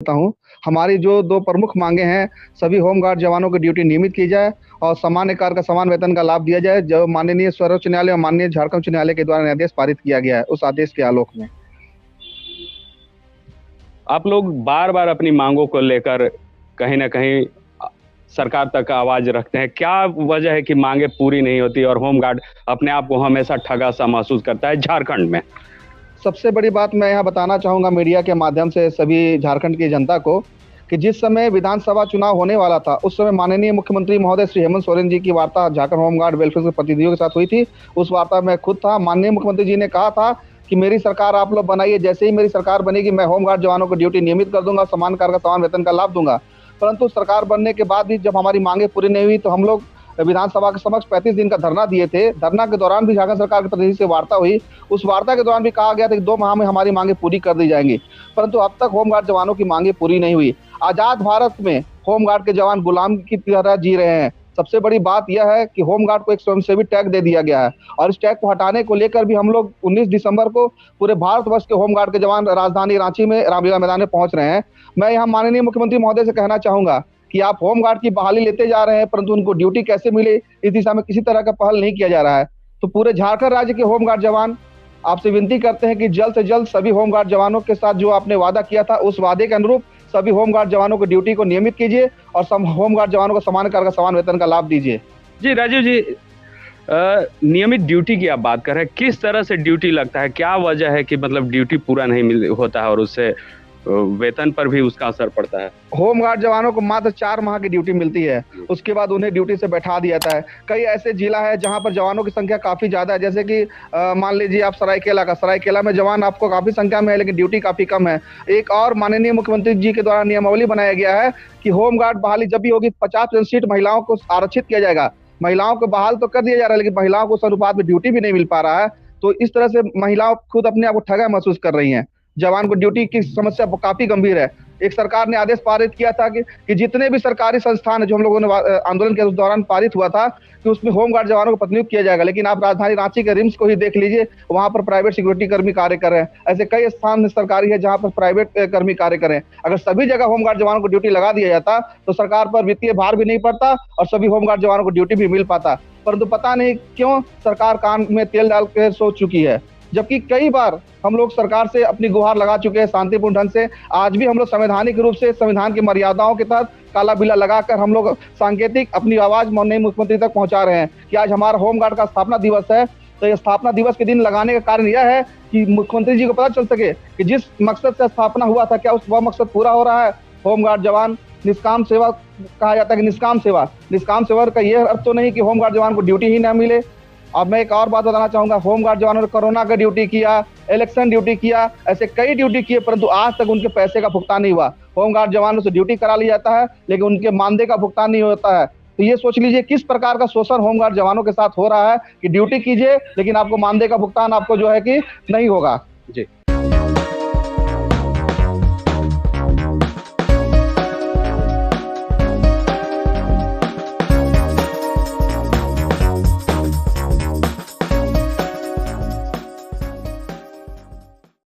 करता हूँ। हमारी जो 2 प्रमुख मांगे हैं, सभी होमगार्ड जवानों की ड्यूटी नियमित की जाए और सामान्य कार्य का समान वेतन का लाभ दिया जाए, जो माननीय सर्वोच्च न्यायालय और माननीय झारखंड उच्च न्यायालय के द्वारा आदेश पारित किया गया है, उस आदेश के आलोक में। आप लोग बार-बार अपनी मांगों को लेकर कहीं न कहीं सरकार तक आवाज रखते हैं। क्या वजह है कि मांगे पूरी नहीं होती और होमगार्ड अपने आप को हमेशा ठगा सा महसूस करता है झारखंड में? सबसे बड़ी बात मैं यहाँ बताना चाहूँगा मीडिया के माध्यम से सभी झारखंड की जनता को, कि जिस समय विधानसभा चुनाव होने वाला था, उस समय माननीय मुख्यमंत्री महोदय श्री हेमंत सोरेन जी की वार्ता झारखंड होमगार्ड वेलफेयर के प्रतिनिधियों के साथ हुई थी। उस वार्ता में खुद था। माननीय मुख्यमंत्री जी ने कहा था कि मेरी सरकार आप लोग बनाइए, जैसे ही मेरी सरकार बनेगी मैं होमगार्ड जवानों को ड्यूटी नियमित कर दूंगा, समान कार्य का समान वेतन का लाभ दूंगा। परंतु सरकार बनने के बाद भी जब हमारी मांगे पूरी नहीं हुई, तो हम लोग विधानसभा के समक्ष 35 दिन का धरना दिए थे। धरना के दौरान भी झारखंड सरकार के प्रतिनिधि से वार्ता हुई। उस वार्ता के दौरान भी कहा गया था कि 2 माह में हमारी मांगे पूरी कर दी जाएंगी, परंतु अब तक होमगार्ड जवानों की मांगे पूरी नहीं हुई। आजाद भारत में होमगार्ड के जवान गुलाम की तरह जी रहे हैं। सबसे बड़ी बात यह है कि होमगार्ड को एक स्वयंसेवी टैग दे दिया गया है और इस टैग को हटाने को लेकर भी हम लोग 19 दिसंबर को पूरे भारतवर्ष के होमगार्ड के जवान राजधानी रांची में रामलीला मैदान में पहुंच रहे हैं। मैं यहाँ माननीय मुख्यमंत्री महोदय से कहना चाहूंगा कि आप होमगार्ड की बहाली लेते जा रहे हैं, परंतु उनको ड्यूटी कैसे मिले, इस दिशा में किसी तरह का पहल नहीं किया जा रहा है। तो पूरे झारखंड राज्य के होमगार्ड जवान आपसे विनती करते हैं कि जल्द से जल्द सभी होमगार्ड जवानों के साथ जो आपने वादा किया था, उस वादे के अनुरूप सभी होमगार्ड जवानों को ड्यूटी को नियमित कीजिए और होमगार्ड जवानों को समान कार्य का समान वेतन का लाभ दीजिए। जी राजीव जी, नियमित ड्यूटी की आप बात कर रहे हैं, किस तरह से ड्यूटी लगता है? क्या वजह है कि मतलब ड्यूटी पूरा नहीं होता है और उससे वेतन पर भी उसका असर पड़ता है? होमगार्ड जवानों को मात्र 4 माह की ड्यूटी मिलती है, उसके बाद उन्हें ड्यूटी से बैठा दिया जाता है। कई ऐसे जिला है जहां पर जवानों की संख्या काफी ज्यादा है, जैसे कि मान लीजिए आप सरायकेला में जवान आपको काफी संख्या में है, लेकिन ड्यूटी काफी कम है। एक और माननीय मुख्यमंत्री जी के द्वारा नियमावली बनाया गया है कि होमगार्ड बहाली जब भी होगी 50% सीट महिलाओं को आरक्षित किया जाएगा। महिलाओं को बहाल तो कर दिया जा रहा है, लेकिन महिलाओं को उस अनुपात में ड्यूटी भी नहीं मिल पा रहा है। तो इस तरह से महिलाओं खुद अपने आप को ठगा महसूस कर रही हैं। जवान को ड्यूटी की समस्या काफी गंभीर है। एक सरकार ने आदेश पारित किया था कि जितने भी सरकारी संस्थान है, जो हम लोगों ने आंदोलन के दौरान पारित हुआ था, कि उसमें होमगार्ड जवानों को प्रतिनियुक्त किया जाएगा। लेकिन आप राजधानी रांची के रिम्स को ही देख लीजिए, वहां पर प्राइवेट सिक्योरिटी कर्मी कार्य कर रहे हैं। ऐसे कई स्थान सरकारी है जहां पर प्राइवेट कर्मी कार्य कर रहे हैं। अगर सभी जगह होमगार्ड जवानों को ड्यूटी लगा दिया जाता तो सरकार पर वित्तीय भार भी नहीं पड़ता और सभी होमगार्ड जवानों को ड्यूटी भी मिल पाता। परंतु पता नहीं क्यों सरकार कान में तेल डाल के सोच चुकी है, जबकि कई बार हम लोग सरकार से अपनी गुहार लगा चुके हैं शांतिपूर्ण ढंग से। आज भी हम लोग संवैधानिक रूप से संविधान की मर्यादाओं के तहत काला बिल्ला लगाकर हम लोग सांकेतिक अपनी आवाज माननीय मुख्यमंत्री तक पहुंचा रहे हैं कि आज हमारा होमगार्ड का स्थापना दिवस है। तो ये स्थापना दिवस के दिन लगाने का कारण यह है कि मुख्यमंत्री जी को पता चल सके कि जिस मकसद से स्थापना हुआ था, क्या वह मकसद पूरा हो रहा है। होमगार्ड जवान निष्काम सेवा कहा जाता है कि निष्काम सेवा का यह अर्थ तो नहीं कि होमगार्ड जवान को ड्यूटी ही न मिले। अब मैं एक और बात बताना चाहूंगा, होमगार्ड जवानों ने कोरोना का ड्यूटी किया, इलेक्शन ड्यूटी किया, ऐसे कई ड्यूटी किए, परंतु आज तक उनके पैसे का भुगतान नहीं हुआ। होमगार्ड जवानों से ड्यूटी करा लिया जाता है, लेकिन उनके मानदेय का भुगतान नहीं होता है। तो ये सोच लीजिए किस प्रकार का शोषण होमगार्ड जवानों के साथ हो रहा है कि ड्यूटी कीजिए, लेकिन आपको मानदेय का भुगतान आपको जो है कि नहीं होगा। जी।